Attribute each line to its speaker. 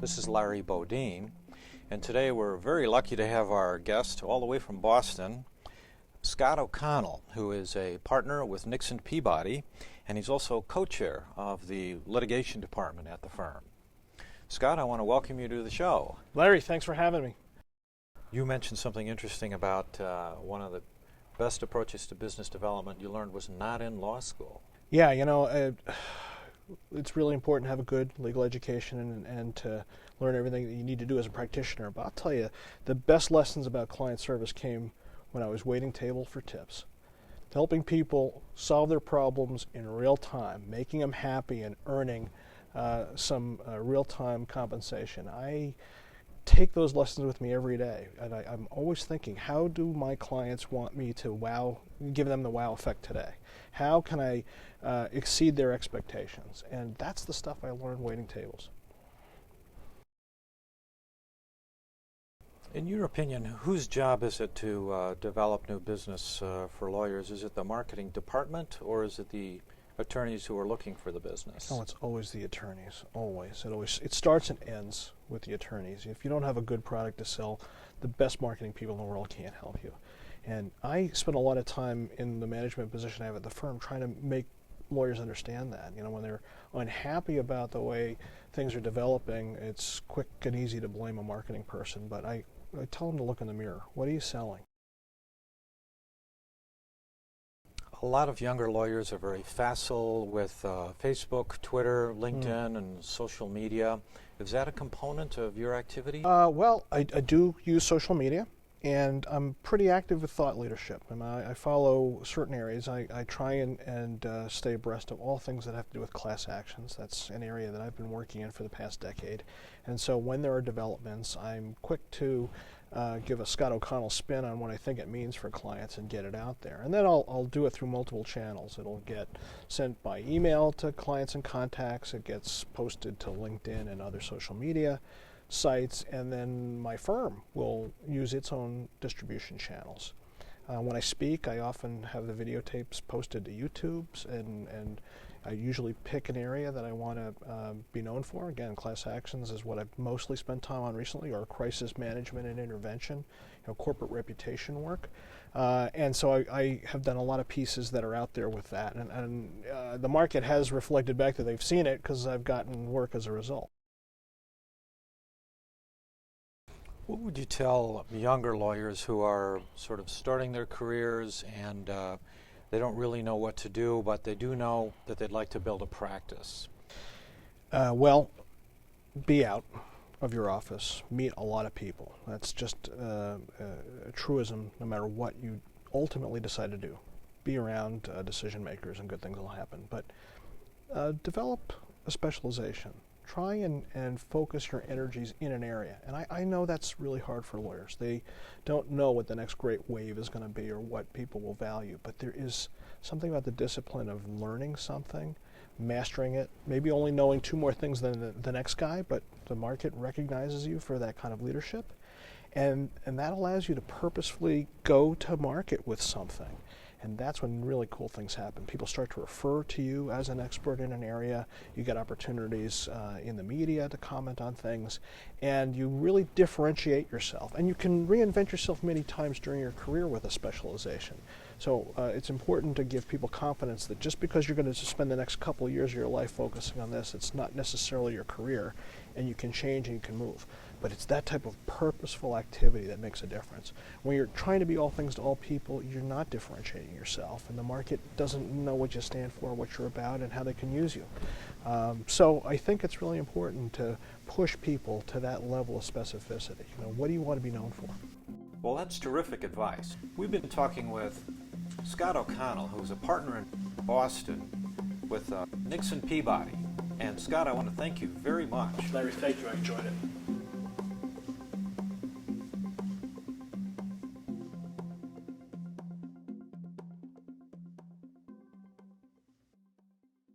Speaker 1: This is Larry Bodine, and today we're very lucky to have our guest all the way from Boston, Scott O'Connell, who is a partner with Nixon Peabody, and he's also co-chair of the litigation department at the firm. Scott, I want to welcome you to the show.
Speaker 2: Larry, thanks for having me.
Speaker 1: You mentioned something interesting about one of the best approaches to business development you learned was not in law school.
Speaker 2: Yeah, you know, it's really important to have a good legal education and to learn everything that you need to do as a practitioner. But I'll tell you, the best lessons about client service came when I was waiting table for tips. Helping people solve their problems in real time, making them happy and earning some real-time compensation. I take those lessons with me every day, and I'm always thinking, how do my clients want me to give them the wow effect today? How can I exceed their expectations? And that's the stuff I learned waiting tables.
Speaker 1: In your opinion, whose job is it to develop new business for lawyers? Is it the marketing department, or is it the attorneys who are looking for the business?
Speaker 2: Oh, it's always the attorneys, always. It starts and ends with the attorneys. If you don't have a good product to sell, the best marketing people in the world can't help you. And I spend a lot of time in the management position I have at the firm trying to make lawyers understand that. You know, when they're unhappy about the way things are developing, it's quick and easy to blame a marketing person, but I tell them to look in the mirror. What are you selling?
Speaker 1: A lot of younger lawyers are very facile with Facebook, Twitter, LinkedIn, and social media. Is that a component of your activity?
Speaker 2: Well, I do use social media, and I'm pretty active with thought leadership. I follow certain areas. I try and stay abreast of all things that have to do with class actions. That's an area that I've been working in for the past decade. And so when there are developments, I'm quick to give a Scott O'Connell spin on what I think it means for clients and get it out there. And then I'll do it through multiple channels. It'll get sent by email to clients and contacts. It gets posted to LinkedIn and other social media sites, and then my firm will use its own distribution channels. When I speak, I often have the videotapes posted to YouTube's, and I usually pick an area that I want to be known for. Again, class actions is what I've mostly spent time on recently, or crisis management and intervention, corporate reputation work. And so I have done a lot of pieces that are out there with that, and the market has reflected back that they've seen it because I've gotten work as a result.
Speaker 1: What would you tell younger lawyers who are sort of starting their careers and they don't really know what to do, but they do know that they'd like to build a practice?
Speaker 2: Well, be out of your office, meet a lot of people. That's just a truism no matter what you ultimately decide to do. Be around decision makers and good things will happen. But develop a specialization. Try and focus your energies in an area. And I know that's really hard for lawyers. They don't know what the next great wave is going to be or what people will value. But there is something about the discipline of learning something, mastering it, maybe only knowing 2 more things than the next guy, but the market recognizes you for that kind of leadership. And that allows you to purposefully go to market with something. And that's when really cool things happen. People start to refer to you as an expert in an area. You get opportunities in the media to comment on things, and you really differentiate yourself. And you can reinvent yourself many times during your career with a specialization. So it's important to give people confidence that just because you're going to spend the next couple of years of your life focusing on this, it's not necessarily your career, and you can change and you can move. But it's that type of purposeful activity that makes a difference. When you're trying to be all things to all people, you're not differentiating yourself, and the market doesn't know what you stand for, what you're about, and how they can use you. So I think it's really important to push people to that level of specificity. What do you want to be known for?
Speaker 1: Well, that's terrific advice. We've been talking with Scott O'Connell, who's a partner in Boston with Nixon Peabody. And Scott, I want to thank you very much.
Speaker 2: Larry, thank you. I enjoyed it.